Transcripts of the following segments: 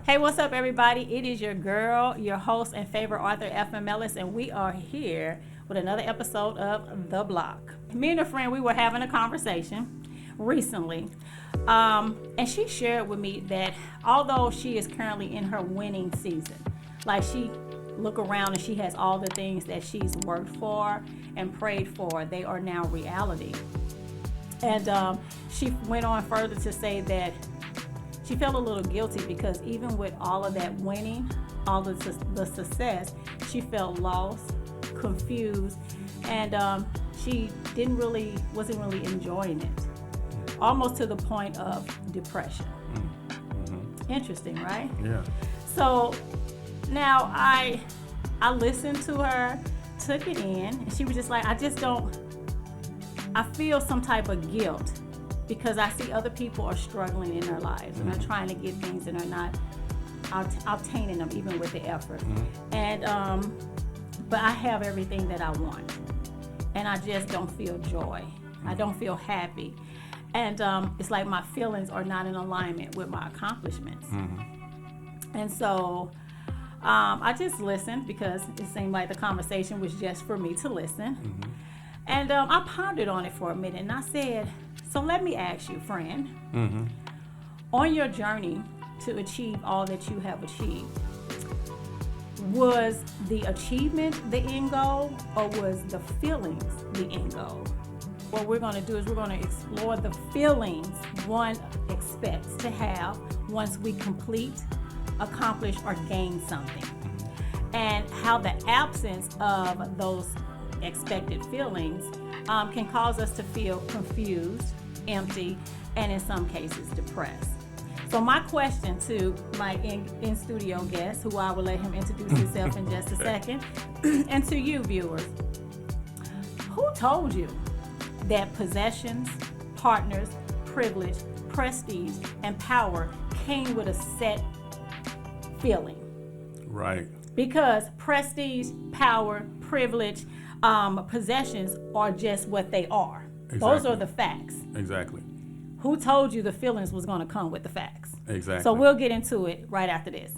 Hey, what's up, everybody? It is your girl, your host and favorite author, Ellis, and we are here with another episode of The Block. Me and a friend, we were having a conversation recently, and she shared with me that although she is currently in her winning season, like she look around and she has all the things that she's worked for and prayed for, they are now reality. And she went on further to say that she felt a little guilty because even with all of that winning, all of the success, she felt lost, confused, and she wasn't really enjoying it, almost to the point of depression. Mm-hmm. Interesting, right? Yeah. So now I listened to her, took it in, and she was just like, I feel some type of guilt because I see other people are struggling in their lives and are trying to get things and are not obtaining them even with the effort. Mm-hmm. And but I have everything that I want, and I just don't feel joy. Mm-hmm. I don't feel happy, and it's like my feelings are not in alignment with my accomplishments. Mm-hmm. And so I just listened because it seemed like the conversation was just for me to listen. Mm-hmm. And I pondered on it for a minute, and I said, so let me ask you, friend, mm-hmm. on your journey to achieve all that you have achieved, was the achievement the end goal, or was the feelings the end goal? What we're going to do is we're going to explore the feelings one expects to have once we complete, accomplish, or gain something, and how the absence of those expected feelings can cause us to feel confused, empty, and in some cases depressed. So my question to my in-studio guest, who I will let him introduce himself in just a second, and to you viewers, who told you that possessions, partners, privilege, prestige, and power came with a set feeling? Right. Because prestige, power, privilege, possessions are just what they are. Exactly. Those are the facts. Exactly. Who told you the feelings was going to come with the facts? Exactly. So we'll get into it right after this.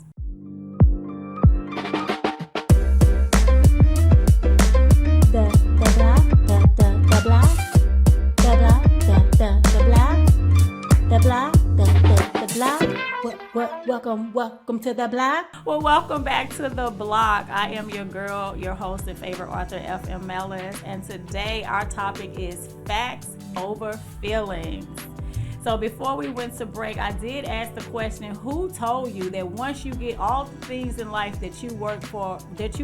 Welcome to the block. Well, welcome back to the block. I am your girl, your host and favorite author, F.M. Ellis, and today our topic is facts over feelings. So before we went to break, I did ask the question, who told you that once you get all the things in life that you worked for, that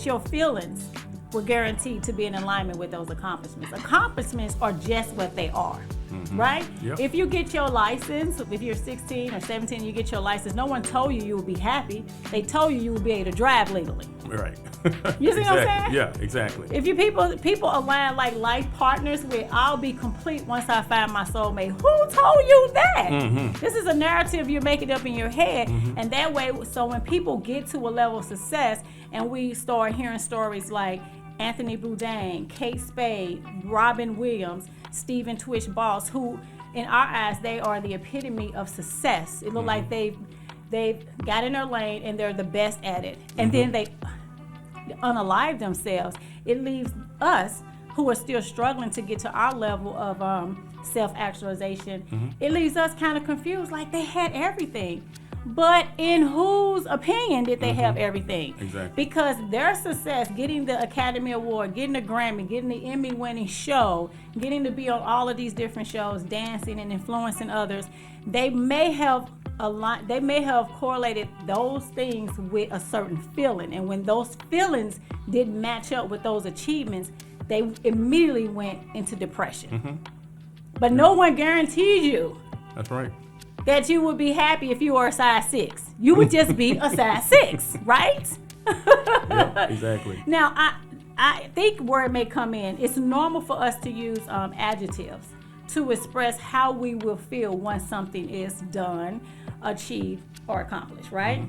your feelings were guaranteed to be in alignment with those accomplishments? Accomplishments are just what they are. Mm-hmm. Right? Yep. If you get your license, if you're 16 or 17, you get your license, no one told you will be happy. They told you will be able to drive legally. Right. You see what I'm saying? Yeah, exactly. If you people align like life partners with, I'll be complete once I find my soulmate. Who told you that? Mm-hmm. This is a narrative you're making up in your head. Mm-hmm. And that way, so when people get to a level of success and we start hearing stories like Anthony Bourdain, Kate Spade, Robin Williams, Stephen Twitch Boss, who in our eyes, they are the epitome of success. It looks like they've got in their lane and they're the best at it. And then they unalive themselves. It leaves us who are still struggling to get to our level of self-actualization. It leaves us kind of confused, like they had everything. But in whose opinion did they have everything? Exactly. Because their success, getting the Academy Award, getting the Grammy, getting the Emmy-winning show, getting to be on all of these different shows, dancing and influencing others, they may have correlated those things with a certain feeling. And when those feelings didn't match up with those achievements, they immediately went into depression. But no one guaranteed you. That's right. That you would be happy if you were a size 6. You would just be a size 6, right? Yeah, exactly. Now, I think where it may come in, it's normal for us to use adjectives to express how we will feel once something is done, achieved, or accomplished, right?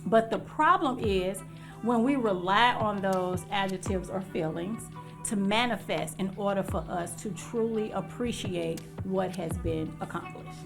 But the problem is when we rely on those adjectives or feelings to manifest in order for us to truly appreciate what has been accomplished.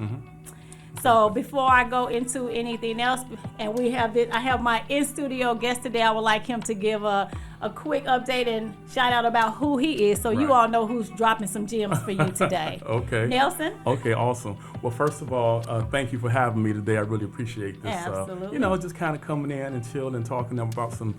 So before I go into anything else, and I have my in-studio guest today, I would like him to give a quick update and shout out about who he is, so you all know who's dropping some gems for you today. Okay. Nelson? Okay, awesome. Well, first of all, thank you for having me today. I really appreciate this. Absolutely. Just kind of coming in and chilling and talking about some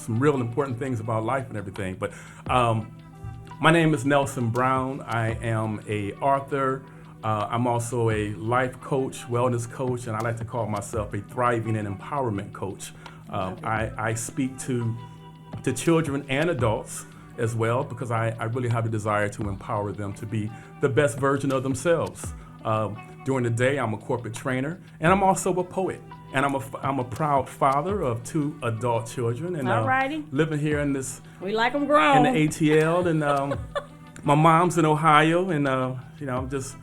real important things about life and everything. But my name is Nelson Brown. I am a author. I'm also a life coach, wellness coach, and I like to call myself a thriving and empowerment coach. I speak to children and adults as well, because I really have a desire to empower them to be the best version of themselves. During the day, I'm a corporate trainer, and I'm also a poet. And I'm a proud father of 2 adult children, and living here in this. We like them grown. In the ATL, and my mom's in Ohio, and I'm just.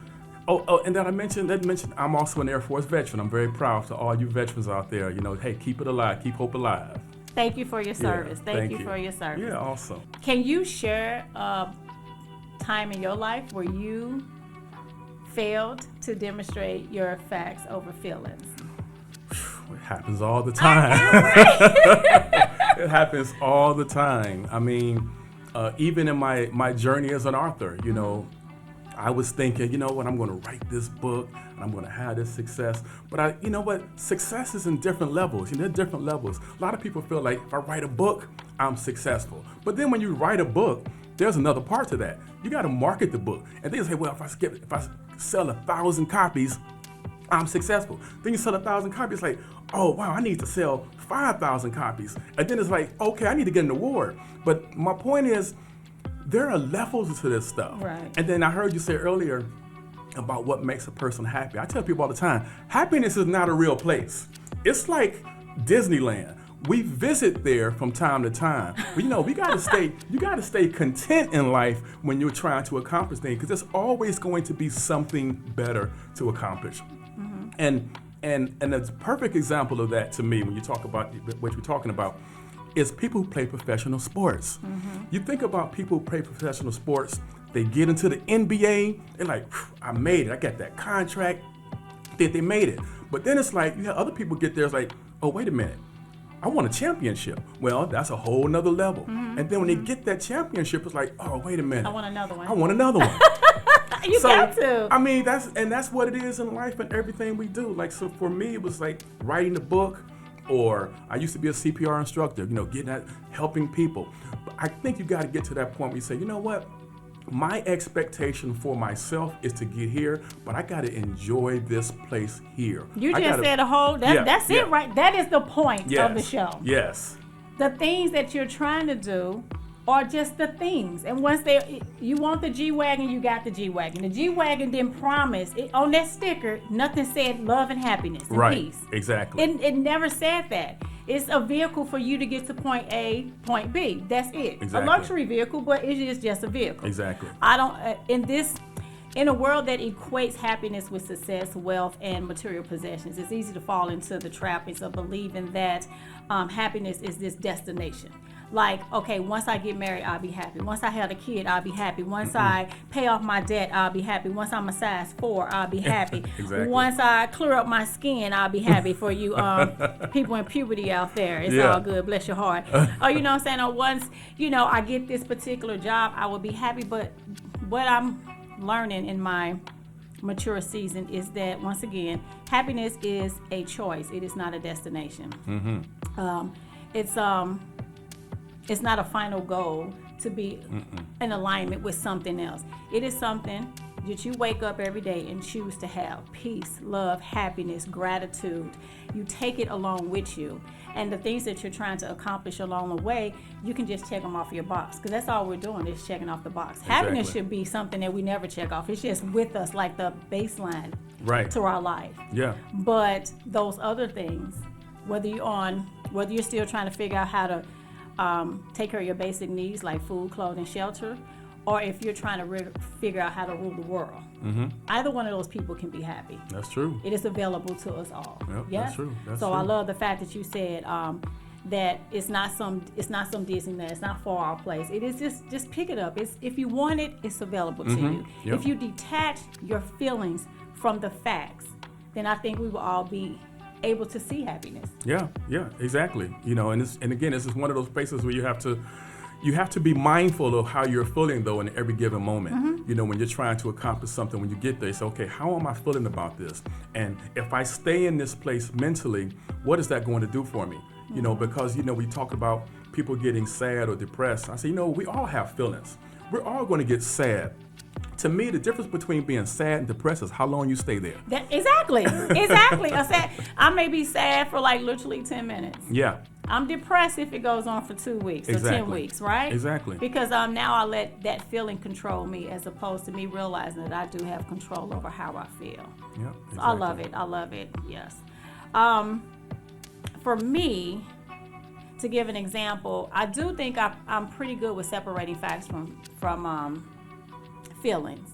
And then I mentioned I'm also an Air Force veteran. I'm very proud to all you veterans out there. Hey, keep it alive, keep hope alive. Thank you for your service. Yeah, thank you for your service. Yeah, awesome. Can you share a time in your life where you failed to demonstrate your facts over feelings? It happens all the time. It happens all the time. I mean, even in my journey as an author, I was thinking, I'm going to write this book and I'm going to have this success. But success is in different levels. There are different levels. A lot of people feel like if I write a book, I'm successful. But then when you write a book, there's another part to that. You got to market the book. And they say, well, if I sell 1,000 copies, I'm successful. Then you sell 1,000 copies, like, oh, wow, I need to sell 5,000 copies. And then it's like, okay, I need to get an award. But my point is, there are levels to this stuff. Right. And then I heard you say earlier about what makes a person happy. I tell people all the time, happiness is not a real place. It's like Disneyland. We visit there from time to time. But you gotta stay content in life when you're trying to accomplish things, because there's always going to be something better to accomplish. Mm-hmm. And a perfect example of that to me, when you talk about what you're talking about, is people who play professional sports. Mm-hmm. You think about people who play professional sports, they get into the NBA, they're like, I made it, I got that contract, they made it. But then it's like, you have other people get there, it's like, oh, wait a minute, I won a championship. Well, that's a whole nother level. Mm-hmm. And then when they get that championship, it's like, oh, wait a minute. I want another one. You got to. I mean, that's what it is in life and everything we do. Like, so for me, it was like writing a book, or I used to be a CPR instructor, getting at helping people. But I think you got to get to that point where you say, you know what? My expectation for myself is to get here, but I got to enjoy this place here. You just said that's it, right? That is the point of the show. Yes. The things that you're trying to do are just the things. And once you want the G-Wagon, you got the G-Wagon. The G-Wagon didn't promise, on that sticker, nothing said love and happiness and peace. Exactly. It never said that. It's a vehicle for you to get to point A, point B. That's it. Exactly. A luxury vehicle, but it is just a vehicle. Exactly. In a world that equates happiness with success, wealth, and material possessions, it's easy to fall into the trappings of believing that happiness is this destination. Like, okay, once I get married, I'll be happy. Once I have a kid, I'll be happy. Once I pay off my debt, I'll be happy. Once I'm a size 4, I'll be happy. Exactly. Once I clear up my skin, I'll be happy. For you people in puberty out there, it's all good. Bless your heart. You know what I'm saying? Or once, I get this particular job, I will be happy. But what I'm learning in my mature season is that, once again, happiness is a choice. It is not a destination. Mm-hmm. It's not a final goal to be in alignment with something else. It is something that you wake up every day and choose to have: peace, love, happiness, gratitude. You take it along with you. And the things that you're trying to accomplish along the way, you can just check them off your box, because that's all we're doing is checking off the box. Exactly. Happiness should be something that we never check off. It's just with us, like the baseline to our life. Yeah. But those other things, whether you're still trying to figure out how to take care of your basic needs like food, clothing, shelter, or if you're trying to figure out how to rule the world. Mm-hmm. Either one of those people can be happy. That's true. It is available to us all. Yep, yeah? That's true. That's so true. I love the fact that you said that it's not some Disneyland. It's not far off place. It is just pick it up. If you want it, it's available to you. Yep. If you detach your feelings from the facts, Mm-hmm. then I think we will all be able to see happiness. Yeah, exactly. And again, this is one of those places where you have to be mindful of how you're feeling though in every given moment. Mm-hmm. When you're trying to accomplish something, when you get there, you say, okay, how am I feeling about this? And if I stay in this place mentally, what is that going to do for me? Because we talk about people getting sad or depressed. I say, we all have feelings. We're all going to get sad. To me, the difference between being sad and depressed is how long you stay there. Exactly. I may be sad for like literally 10 minutes. Yeah. I'm depressed if it goes on for 2 weeks or 10 weeks, right? Exactly. Because now I let that feeling control me as opposed to me realizing that I do have control over how I feel. Yeah. Exactly. So I love it. Yes. For me, to give an example, I do think I'm pretty good with separating facts from feelings.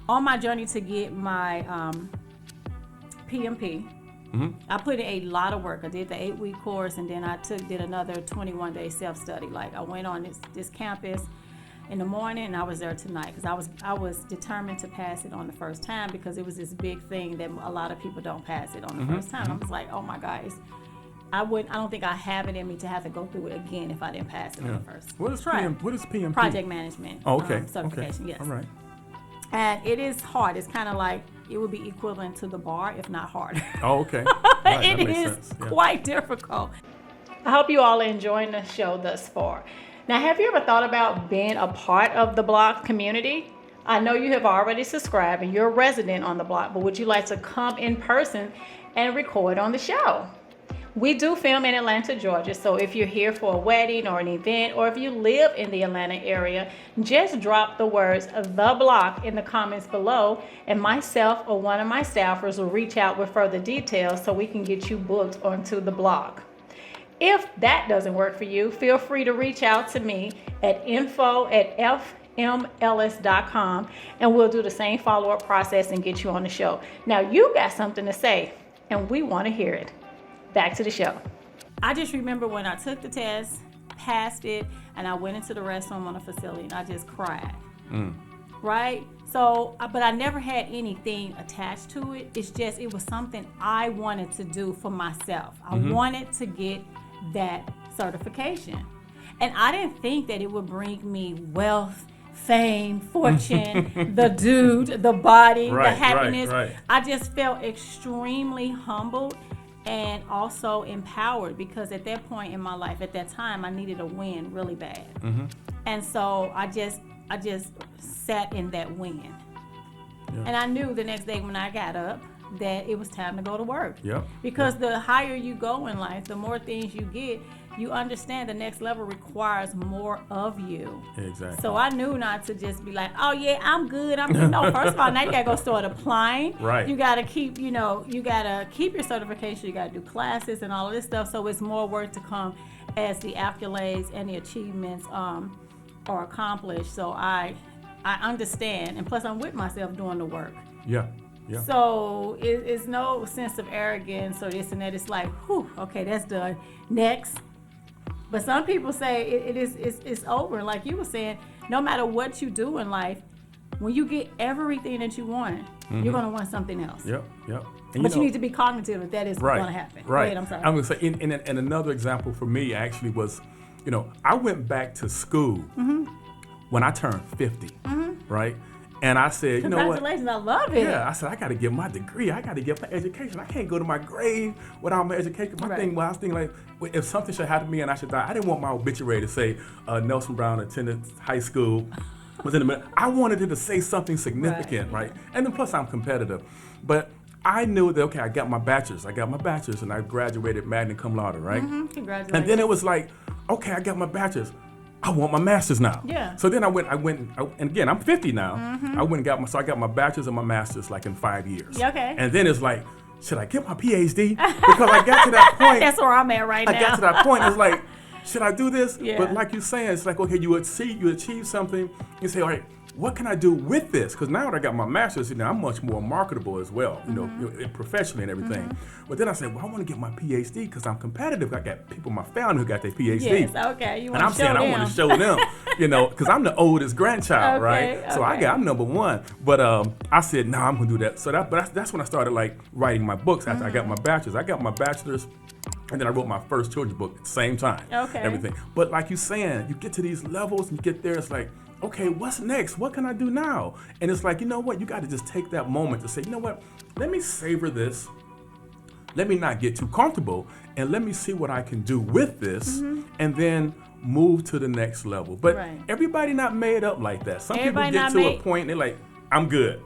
On my journey to get my PMP, I put in a lot of work. I did the 8-week course, and then I did another 21-day self-study. Like I went on this campus in the morning, and I was there tonight because I was determined to pass it on the first time because it was this big thing that a lot of people don't pass it on the first time. I was like, oh my God, I don't think I have it in me to have to go through it again if I didn't pass it on the first. What is PMP? Project management. Oh, okay. Certification. Okay. Yes. All right. And it is hard. It's kind of like it would be equivalent to the bar, if not harder. Oh, okay. Right, it is quite difficult. I hope you all are enjoying the show thus far. Now, have you ever thought about being a part of the Block community? I know you have already subscribed and you're a resident on the Block, but would you like to come in person and record on the show? We do film in Atlanta, Georgia, so if you're here for a wedding or an event, or if you live in the Atlanta area, just drop the words "The Block" in the comments below, and myself or one of my staffers will reach out with further details so we can get you booked onto the Block. If that doesn't work for you, feel free to reach out to me at info@fmellis.com, and we'll do the same follow-up process and get you on the show. Now, you got something to say, and we want to hear it. Back to the show. I just remember when I took the test, passed it, and I went into the restroom on the facility and I just cried. Right? So, but I never had anything attached to it. It was something I wanted to do for myself. I wanted to get that certification. And I didn't think that it would bring me wealth, fame, fortune, the body, the happiness. Right. I just felt extremely humbled and also empowered because at that point in my life, at that time, I needed a win really bad. And so I just sat in that win. Yeah. And I knew the next day when I got up that it was time to go to work. Yep. Because the higher you go in life, the more things you get, you understand the next level requires more of you. Exactly. So I knew not to just be like, oh yeah, I'm good. No, first of all, now you gotta go start applying. Right. You gotta keep your certification. You gotta do classes and all of this stuff. So it's more work to come as the accolades and the achievements are accomplished. So I understand, and plus I'm with myself doing the work. Yeah. So it's no sense of arrogance or this and that. It's like, whew, okay, that's done. Next. But some people say it's over. Like you were saying, no matter what you do in life, when you get everything that you want, you're going to want something else. Yep. But you need to be cognitive if that is going to happen. Right. Wait, I'm sorry. I'm going to say, and another example for me actually was, I went back to school when I turned 50, right? And I said, you know what? Congratulations, I love it. Yeah, I said, I got to get my degree. I got to get my education. I can't go to my grave without my education. I was thinking like, if something should happen to me and I should die, I didn't want my obituary to say, Nelson Brown attended high school, was in the middle. I wanted it to say something significant, right? And then plus I'm competitive. But I knew that, okay, I got my bachelor's and I graduated magna cum laude, right? Congratulations. And then it was like, okay, I got my bachelor's. I want my master's now. Yeah. So then I went, and again, I'm 50 now. I went and I got my bachelor's and my master's like in 5 years. Yeah, okay. And then it's like, should I get my PhD? Because I got to that point. That's where I'm at right now. I got to that point. It's like, should I do this? Yeah. But like you're saying, it's like, okay, you achieve something. You say, all right, what can I do with this? Because now that I got my master's, I'm much more marketable as well, professionally and everything. But then I said, well, I want to get my PhD because I'm competitive. I got people in my family who got their PhD. Yes, okay. You want and I'm to saying show I want to show them, because I'm the oldest grandchild, Okay, right? So okay. I'm number one. But I said, no, I'm going to do that. So that's when I started like writing my books after I got my bachelor's. I got my bachelor's. And then I wrote my first children's book at the same time. Okay. Everything. But like you're saying, you get to these levels and you get there, it's like, okay, what's next? What can I do now? And it's like, you know what? You got to just take that moment to say, you know what? Let me savor this. Let me not get too comfortable. And let me see what I can do with this. And then move to the next level. But everybody not made up like that. Some people get to a point and they're like, I'm good.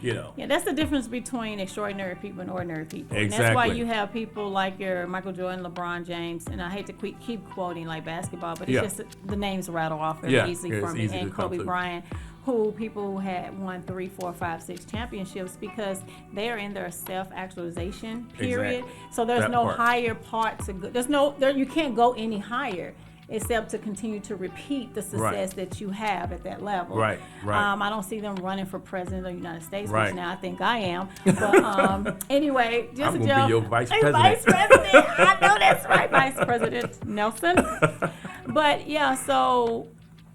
Yeah, that's the difference between extraordinary people and ordinary people. Exactly. And that's why you have people like your Michael Jordan, LeBron James, and I hate to keep quoting like basketball, but it's just the names rattle off very easily for me. And Kobe Bryant, who people had won 3, 4, 5, 6 championships because they are in their self-actualization period. Exactly. So there's no higher part to go. You can't go any higher except to continue to repeat the success that you have at that level. Right. I don't see them running for president of the United States, which now I think I am. But anyway, just I'm going to be your vice president. Vice president. I know that's right, Vice President Nelson. But yeah,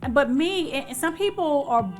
but me, and some people are,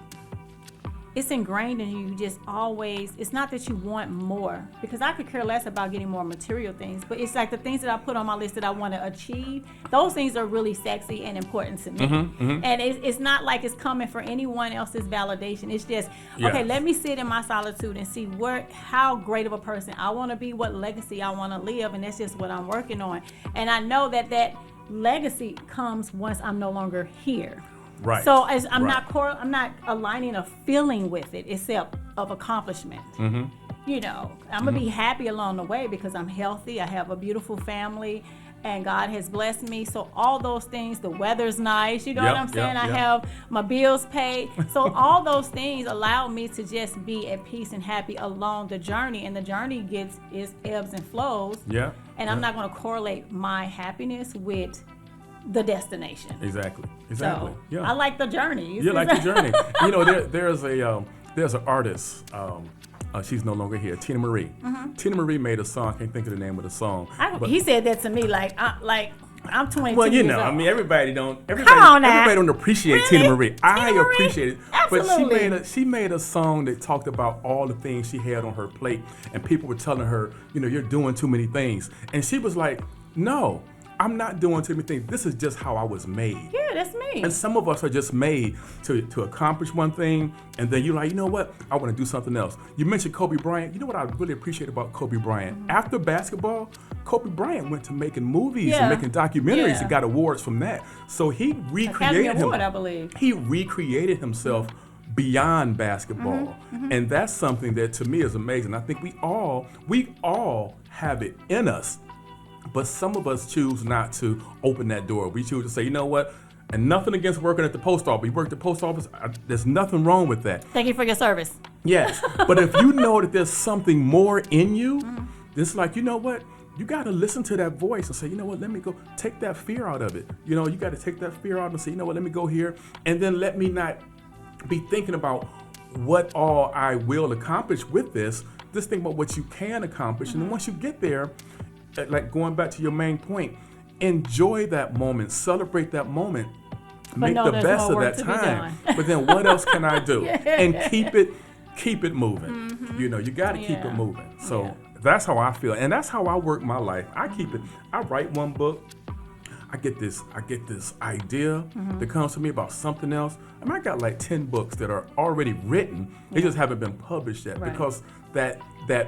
it's ingrained in you just always, it's not that you want more, because I could care less about getting more material things, but it's like the things that I put on my list that I want to achieve, those things are really sexy and important to me. And it's not like it's coming for anyone else's validation. It's just, okay, let me sit in my solitude and see how great of a person I want to be, what legacy I want to live, and that's just what I'm working on. And I know that legacy comes once I'm no longer here. Right. So I'm not aligning a feeling with it except of accomplishment. I'm gonna be happy along the way because I'm healthy. I have a beautiful family, and God has blessed me. So all those things, the weather's nice. You know what I'm saying? I have my bills paid. So all those things allow me to just be at peace and happy along the journey. And the journey is ebbs and flows. Yeah. And I'm not gonna correlate my happiness with the destination. Exactly. So, yeah. I like the journey. You like the journey. There's an artist. She's no longer here. Tina Marie. Tina Marie made a song. I can't think of the name of the song. He said that to me like I'm 22 well, years old. I mean, everybody don't appreciate Really? Tina Marie. I Tina Marie? appreciate it. Absolutely. But she made a song that talked about all the things she had on her plate, and people were telling her, you're doing too many things. And she was like, no, I'm not doing too many things. This is just how I was made. Yeah, that's me. And some of us are just made to accomplish one thing, and then you're like, you know what? I want to do something else. You mentioned Kobe Bryant. You know what I really appreciate about Kobe Bryant? After basketball, Kobe Bryant went to making movies and making documentaries and got awards from that. So he recreated He recreated himself beyond basketball. And that's something that to me is amazing. I think we all have it in us. But some of us choose not to open that door. We choose to say, you know what? And nothing against working at the post office. You work at the post office, there's nothing wrong with that. Thank you for your service. Yes. But if you know that there's something more in you, it's like, you know what? You got to listen to that voice and say, you know what? Let me go take that fear out of it. You got to take that fear out and say, you know what? Let me go here. And then let me not be thinking about what all I will accomplish with this. Just think about what you can accomplish. And then once you get there, like going back to your main point, enjoy that moment, celebrate that moment, make the best of that time. But then what else can I do? And keep it moving. You got to keep it moving. So that's how I feel, and that's how I work my life. I keep it. I write one book. I get this idea that comes to me about something else. I mean, I got like 10 books that are already written. They just haven't been published yet because that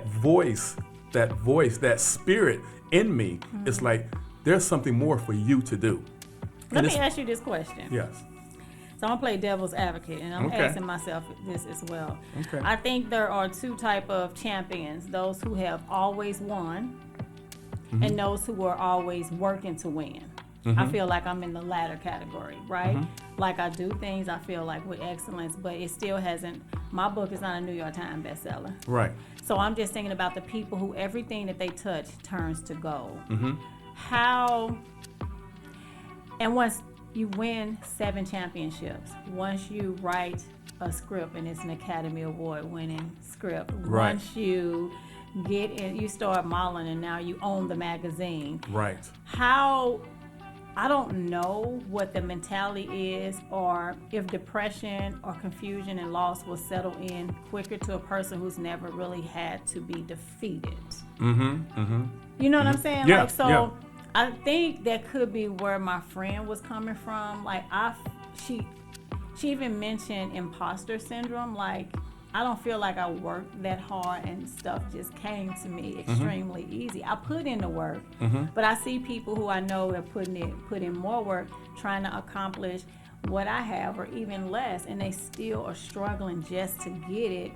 voice, that spirit in me, it's like there's something more for you to do. Let me ask you this question. Yes. So I'm gonna play devil's advocate, and I'm asking myself this as well. Okay. I think there are two type of champions: those who have always won, and those who are always working to win. I feel like I'm in the latter category, right? Like I do things, I feel like with excellence, but it still hasn't. My book is not a New York Times bestseller. Right. So I'm just thinking about the people who everything that they touch turns to gold. How, and once you win 7 championships, once you write a script, and it's an Academy Award winning script. Right. Once you get in, you start modeling, and now you own the magazine. Right. How, I don't know what the mentality is, or if depression or confusion and loss will settle in quicker to a person who's never really had to be defeated. You know what I'm saying? Yeah, Like, so yeah. I think that could be where my friend was coming from. Like, she even mentioned imposter syndrome. Like, I don't feel like I worked that hard and stuff just came to me extremely easy. I put in the work, but I see people who I know have put in more work trying to accomplish what I have or even less, and they still are struggling just to get it.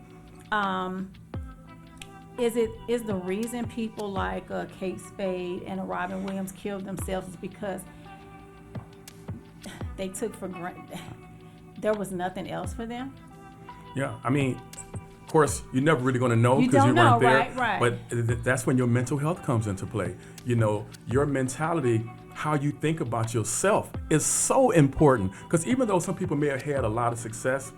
Is the reason people like Kate Spade and Robin Williams killed themselves is because they took for granted there was nothing else for them? Yeah, I mean, of course, you're never really going to know You because you don't weren't know, there. right. But that's when your mental health comes into play. You know, your mentality, how you think about yourself is so important. Because even though some people may have had a lot of success,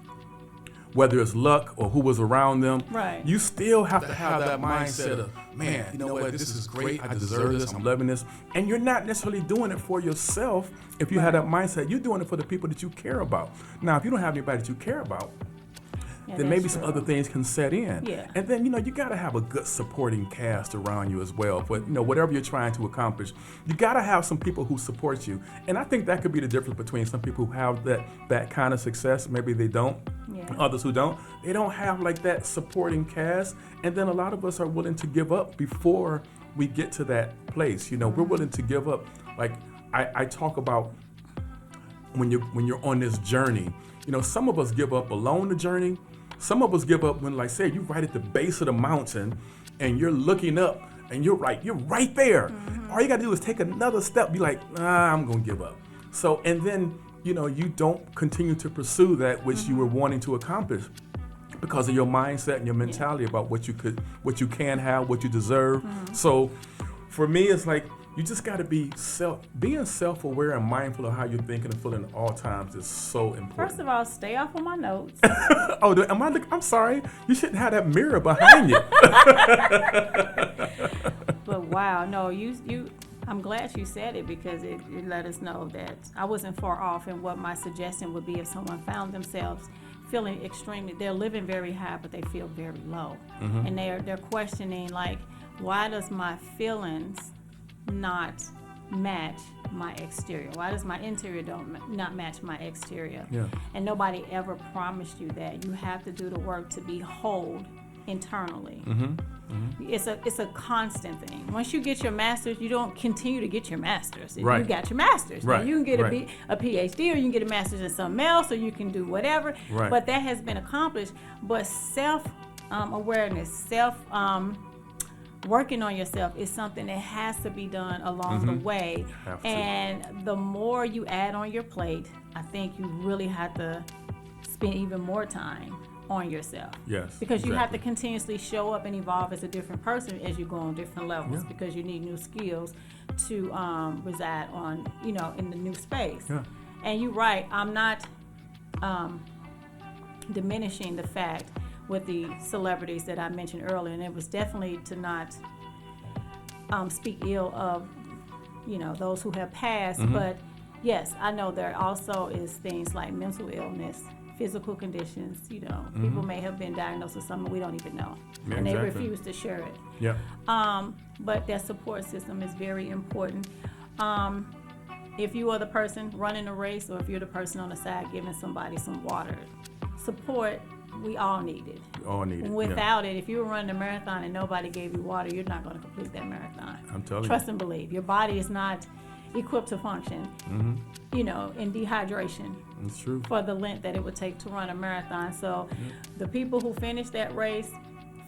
whether it's luck or who was around them, Right. you still have to have that mindset of, man, you know what, this is great, I deserve this, I'm loving this. And you're not necessarily doing it for yourself. If you have that mindset, you're doing it for the people that you care about. Now, if you don't have anybody that you care about, Yeah, then that's maybe some true. other things can set in. Yeah. And then, you know, you got to have a good supporting cast around you as well. But, you know, whatever you're trying to accomplish, you got to have some people who support you. And I think that could be the difference between some people who have that kind of success. Maybe they don't. Yeah. Others who don't. They don't have like that supporting cast. And then a lot of us are willing to give up before we get to that place. You know, we're willing to give up. Like I talk about when you're on this journey, you know, some of us give up along the journey. Some of us give up when, like, say, you're right at the base of the mountain and you're looking up and you're right there. All you got to do is take another step, be like, I'm going to give up. So, and then, you know, you don't continue to pursue that which you were wanting to accomplish because of your mindset and your mentality about what you can have, what you deserve. So for me, it's like, you just got to be being self-aware and mindful of how you're thinking and feeling at all times is so important. First of all, stay off of my notes. I'm sorry. You shouldn't have that mirror behind you. But wow, no, you. I'm glad you said it because it let us know that I wasn't far off in what my suggestion would be if someone found themselves feeling they're living very high, but they feel very low, and they're questioning, like, why does my feelings not match my exterior? Why does my interior not match my exterior? Yeah. And nobody ever promised you that. You have to do the work to be whole internally. It's a constant thing. Once you get your master's, you don't continue to get your master's. Right. You got your master's. Right. Now you can get Right. a PhD, or you can get a master's in something else, or you can do whatever. Right. But that has been accomplished. But self-awareness, working on yourself is something that has to be done along the way. Have to. And the more you add on your plate, I think you really have to spend even more time on yourself. Yes. Because you have to exactly. continuously show up and evolve as a different person as you go on different levels, Yeah. because you need new skills to reside on, in the new space. Yeah. And you're right, I'm not diminishing the fact with the celebrities that I mentioned earlier, and it was definitely to not speak ill of, those who have passed. But yes, I know there also is things like mental illness, physical conditions. People may have been diagnosed with something we don't even know, Yeah, and they exactly. refuse to share it. Yeah. But that support system is very important. If you are the person running a race, or if you're the person on the side giving somebody some water, support, we all need it. We all need it. Without it, if you were running a marathon and nobody gave you water, you're not going to complete that marathon. I'm telling Trust and believe. Your body is not equipped to function, in dehydration It's true. for the length that it would take to run a marathon. So the people who finish that race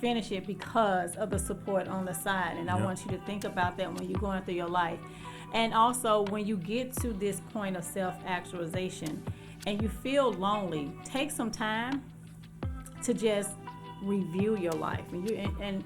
finish it because of the support on the side. And I want you to think about that when you're going through your life. And also, when you get to this point of self-actualization and you feel lonely, take some time to just review your life, and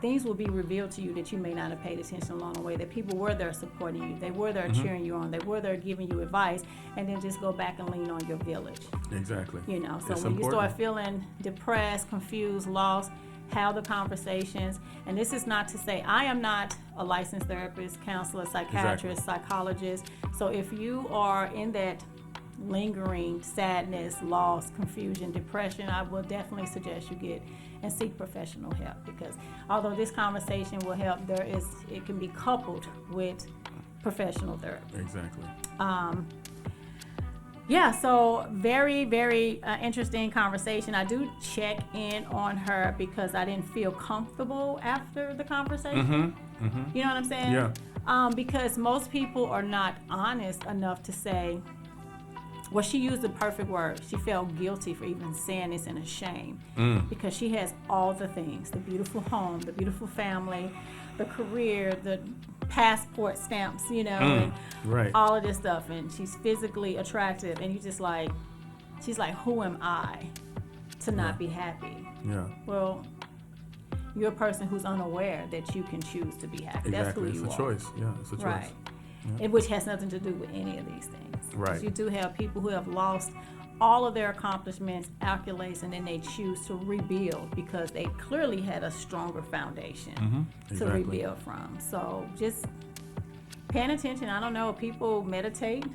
things will be revealed to you that you may not have paid attention along the way, that people were there supporting you, they were there cheering you on, they were there giving you advice, and then just go back and lean on your village. Exactly. You know, so It's when you important. start feeling depressed, confused, lost, have the conversations. And this is not to say, I am not a licensed therapist, counselor, psychiatrist, psychologist. So if you are in that lingering sadness, loss, confusion, depression, I will definitely suggest you get and seek professional help, because although this conversation will help, it can be coupled with professional therapy. Exactly. Yeah, so very, very interesting conversation. I do check in on her because I didn't feel comfortable after the conversation. You know what I'm saying? Yeah. Because most people are not honest enough to say, well, she used the perfect word. She felt guilty for even saying this and ashamed because she has all the things: the beautiful home, the beautiful family, the career, the passport stamps, you know, and Right. all of this stuff. And she's physically attractive, and you just like, she's like, who am I to not be happy? Yeah. Well, you're a person who's unaware that you can choose to be happy. That's who Exactly. you It's a are. choice. Yeah, it's a choice. Right. And which has nothing to do with any of these things. 'Cause Right. you do have people who have lost all of their accomplishments, accolades, and then they choose to rebuild because they clearly had a stronger foundation to Exactly. rebuild from. So just paying attention. I don't know, people meditate.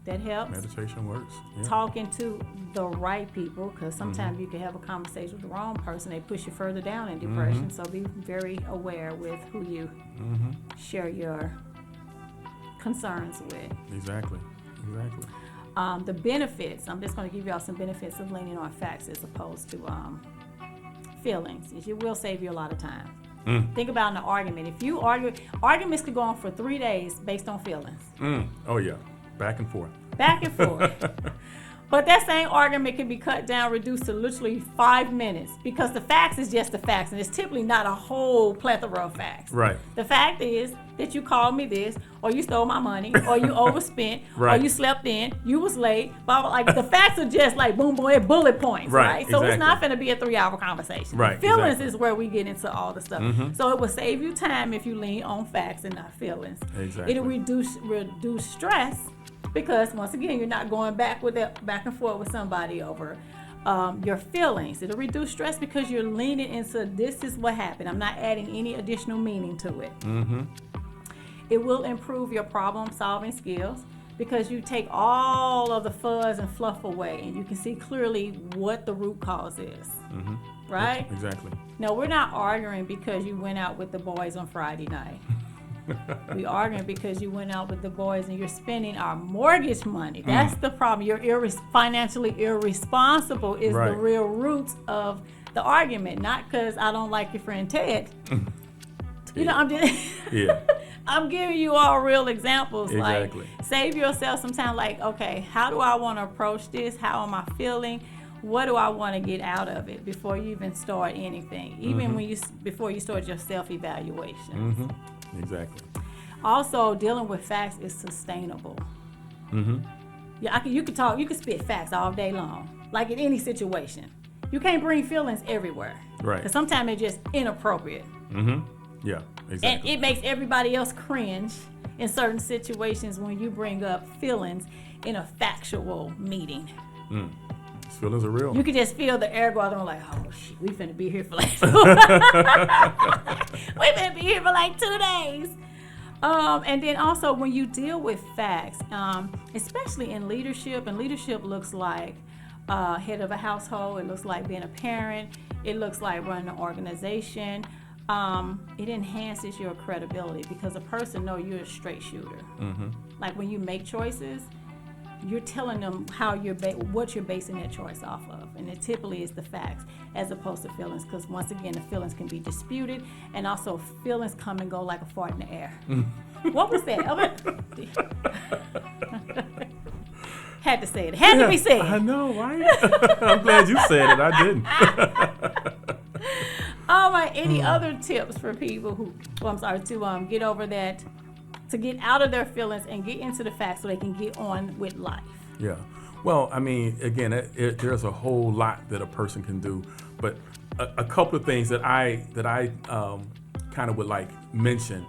That helps. Meditation works. Yeah. Talking to the right people, because sometimes you can have a conversation with the wrong person. They push you further down in depression. So be very aware with who you share your concerns with. Exactly. The benefits, I'm just going to give y'all some benefits of leaning on facts as opposed to feelings. It will save you a lot of time. Think about an argument. If you argue, arguments could go on for 3 days based on feelings. Oh yeah. Back and forth. Back and forth. But that same argument can be cut down, reduced to literally 5 minutes, because the facts is just the facts, and it's typically not a whole plethora of facts. Right. The fact is that you called me this, or you stole my money, or you overspent, Right. or you slept in, you was late, blah, blah. Like the facts are just like boom, boom, bullet points, Right, right? So it's exactly. not going to be a 3-hour conversation. Right, Feelings exactly. is where we get into all the stuff. So it will save you time if you lean on facts and not feelings. Exactly. It'll reduce stress. Because once again, you're not going back and forth with somebody over your feelings. It'll reduce stress because you're leaning into this is what happened. I'm not adding any additional meaning to it. It will improve your problem-solving skills because you take all of the fuzz and fluff away, and you can see clearly what the root cause is. Right? Exactly. No, we're not arguing because you went out with the boys on Friday night. We arguing because you went out with the boys and you're spending our mortgage money. That's the problem. You're financially irresponsible is Right. the real root of the argument. Not because I don't like your friend Ted. You know, I'm just Yeah. I'm giving you all real examples. Exactly. Like, save yourself some time. Like, okay, how do I want to approach this? How am I feeling? What do I want to get out of it before you even start anything? Even before you start your self-evaluation. Exactly. Also, dealing with facts is sustainable. Yeah, you can spit facts all day long, like in any situation. You can't bring feelings everywhere, Right. Because sometimes they're just inappropriate, Yeah. and Exactly. it makes everybody else cringe in certain situations when you bring up feelings in a factual meeting. These feelings are real. You can just feel the air go out there, like, oh shit, we finna be here for like 2 days. And then also when you deal with facts, especially in leadership, and leadership looks like head of a household, it looks like being a parent, it looks like running an organization. It enhances your credibility because a person knows you're a straight shooter. Like when you make choices, you're telling them how what you're basing that choice off of, and it typically is the facts as opposed to feelings, because once again the feelings can be disputed, and also feelings come and go like a fart in the air. What was that? Had to say it. Had to be said. I know, right? I'm glad you said it. I didn't. All right. Any other tips for people who? Well, I'm sorry, to get over that, to get out of their feelings and get into the facts so they can get on with life. Yeah. Well, I mean, again, there's a whole lot that a person can do, but a couple of things that I kind of would like mention,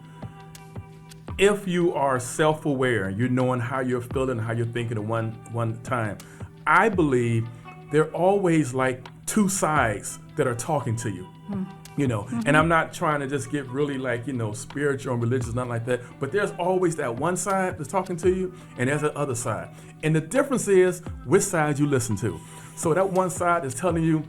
if you are self-aware, you're knowing how you're feeling, how you're thinking at one time, I believe there are always like two sides that are talking to you. You know, and I'm not trying to just get really like, you know, spiritual and religious, nothing like that, but there's always that one side that's talking to you, and there's the other side. And the difference is which side you listen to. So that one side is telling you,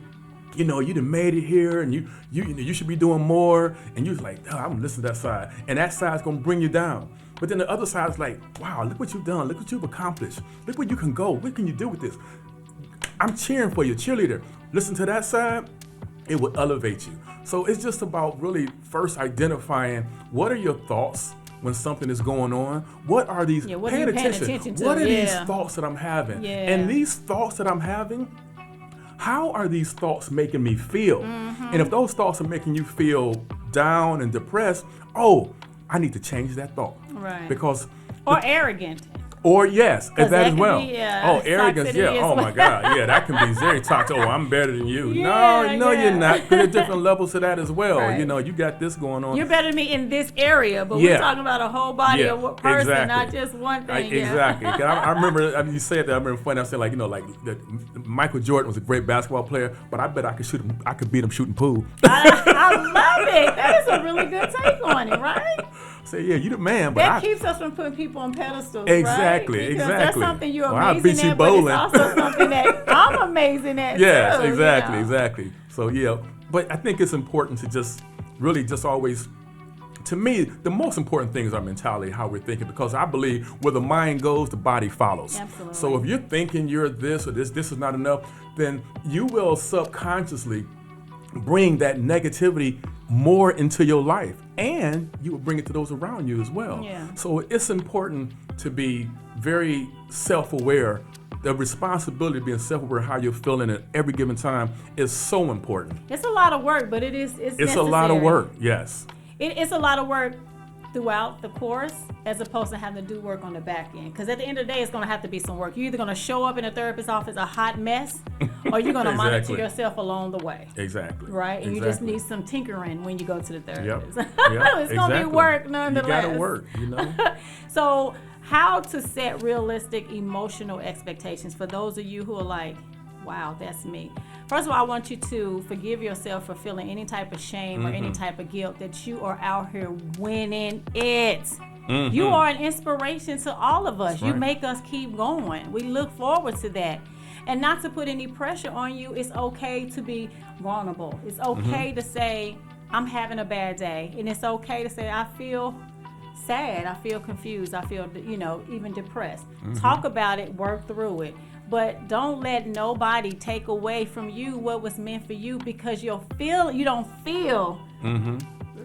you know, you done made it here, and you should be doing more, and you're like, oh, I'm gonna listen to that side, and that side's gonna bring you down. But then the other side is like, wow, look what you've done, look what you've accomplished, look where you can go, what can you do with this? I'm cheering for you, cheerleader. Listen to that side, it will elevate you. So it's just about really first identifying what are your thoughts when something is going on. What are these? What are you paying attention to? What are these thoughts that I'm having? Yeah. And these thoughts that I'm having, how are these thoughts making me feel? And if those thoughts are making you feel down and depressed, I need to change that thought. Right. Because or arrogant. Or yes, that as well. Be, arrogance, yeah. Oh my God, yeah, that can be very toxic. Oh, I'm better than you. No, you're not. Because there's different levels to that as well. Right. You know, you got this going on. You're better than me in this area, but we're talking about a whole body of a person, not just one thing. Exactly. I remember you said that. I remember funny. I said like that Michael Jordan was a great basketball player, but I bet I could shoot him. I could beat him shooting pool. I love it. That is a really good take on it, right? Say, yeah, you the man, but that keeps us from putting people on pedestals, exactly, right? Because exactly. That's something you're I beat amazing you at, bowling. but it's also something that I'm amazing at. Yes, too, exactly, you know? exactly. So yeah, but I think it's important to just always. To me, the most important thing is our mentality, how we're thinking, because I believe where the mind goes, the body follows. Absolutely. So if you're thinking you're this or this is not enough, then you will subconsciously bring that negativity more into your life, and you will bring it to those around you as well. Yeah. So it's important to be very self-aware. The responsibility of being self-aware how you're feeling at every given time is so important. It's a lot of work, but it's necessary. A lot of work, yes. It's a lot of work throughout the course, as opposed to having to do work on the back end. Because at the end of the day, it's going to have to be some work. You're either going to show up in a therapist's office a hot mess, or you're going to monitor yourself along the way. Exactly. Right? And you just need some tinkering when you go to the therapist. Yep. It's going to be work nonetheless. You got to work, you know. So how to set realistic emotional expectations for those of you who are like, wow, that's me. First of all, I want you to forgive yourself for feeling any type of shame or any type of guilt that you are out here winning it. You are an inspiration to all of us. That's you right. make us keep going. We look forward to that. And not to put any pressure on you, it's okay to be vulnerable. It's okay to say, I'm having a bad day. And it's okay to say, I feel sad, I feel confused, I feel, even depressed. Talk about it, work through it. But don't let nobody take away from you what was meant for you, because you don't feel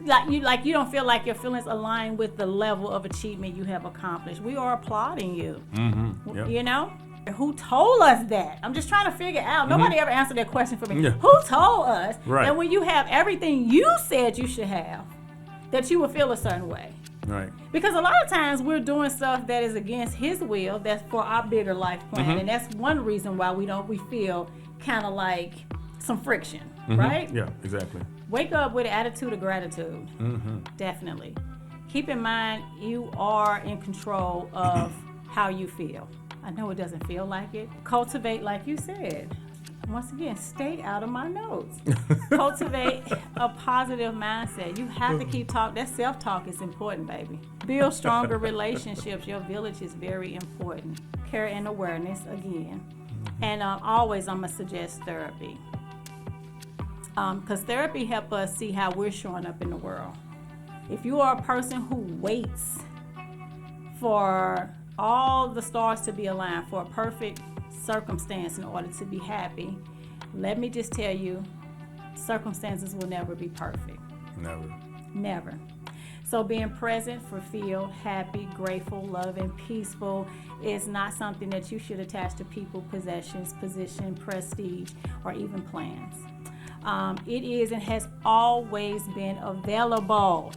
like you don't feel like your feelings align with the level of achievement you have accomplished. We are applauding you. Yep. You know? Who told us that? I'm just trying to figure out. Nobody ever answered that question for me. Yeah. Who told us that when you have everything you said you should have, that you will feel a certain way? Right. Because a lot of times we're doing stuff that is against his will, that's for our bigger life plan. And that's one reason why we feel kind of like some friction, right? Yeah, exactly. Wake up with an attitude of gratitude. Definitely. Keep in mind, you are in control of how you feel. I know it doesn't feel like it. Cultivate, like you said. Once again, stay out of my notes. Cultivate a positive mindset. You have to keep talking. That self-talk is important, baby. Build stronger relationships. Your village is very important. Care and awareness, again. And always, I'm going to suggest therapy. Because therapy helps us see how we're showing up in the world. If you are a person who waits for all the stars to be aligned, for a perfect circumstance in order to be happy, let me just tell you, circumstances will never be perfect. Never. So being present for feel happy, grateful, loving, peaceful is not something that you should attach to people, possessions, position, prestige, or even plans. It is and has always been available,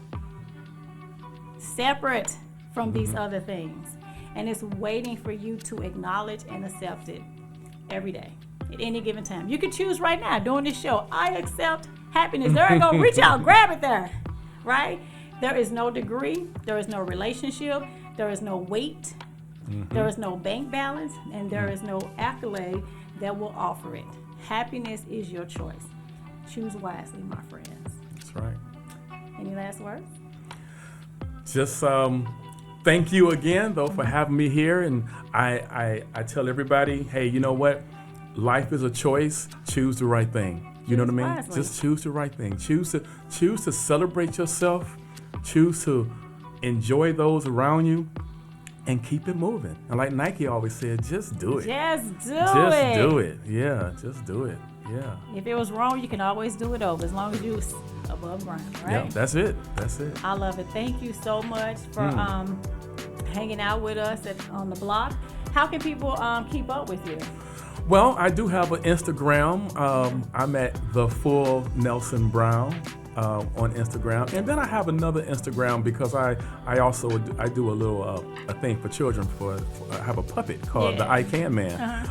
separate from these other things. And it's waiting for you to acknowledge and accept it every day, at any given time. You can choose right now during this show, I accept happiness. There I go, reach out, grab it there. right? There is no degree, there is no relationship, there is no weight, there is no bank balance, and there is no accolade that will offer it. Happiness is your choice. Choose wisely, my friends. That's right. Any last words? Just thank you again, though, for having me here. And I tell everybody, hey, you know what? Life is a choice. Choose the right thing. You know what I mean? Wisely. Just choose the right thing. Choose to celebrate yourself. Choose to enjoy those around you, and keep it moving. And like Nike always said, just do it. Just do it. Just do it. Yeah, just do it. Yeah. If it was wrong, you can always do it over, as long as you're above ground, right? Yeah, that's it. That's it. I love it. Thank you so much for hanging out with us on the block. How can people keep up with you? Well, I do have an Instagram. I'm at the Full Nelson Brown on Instagram, and then I have another Instagram because I also do a little a thing for children. I have a puppet called the I Can Man,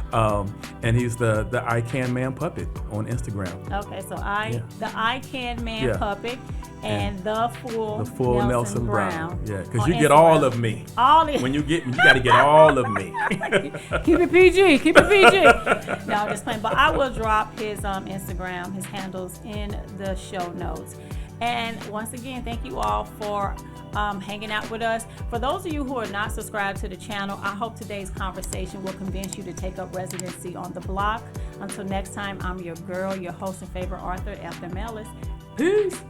and he's the I Can Man puppet on Instagram. Okay, so the I Can Man puppet. And the full Nelson Brown. Yeah, because you Instagram. get all of me. When you got to get all of me. Keep it PG. Keep it PG. No, I'm just playing. But I will drop his Instagram, his handles in the show notes. And once again, thank you all for hanging out with us. For those of you who are not subscribed to the channel, I hope today's conversation will convince you to take up residency on the block. Until next time, I'm your girl, your host and favorite author, Ellis. Peace.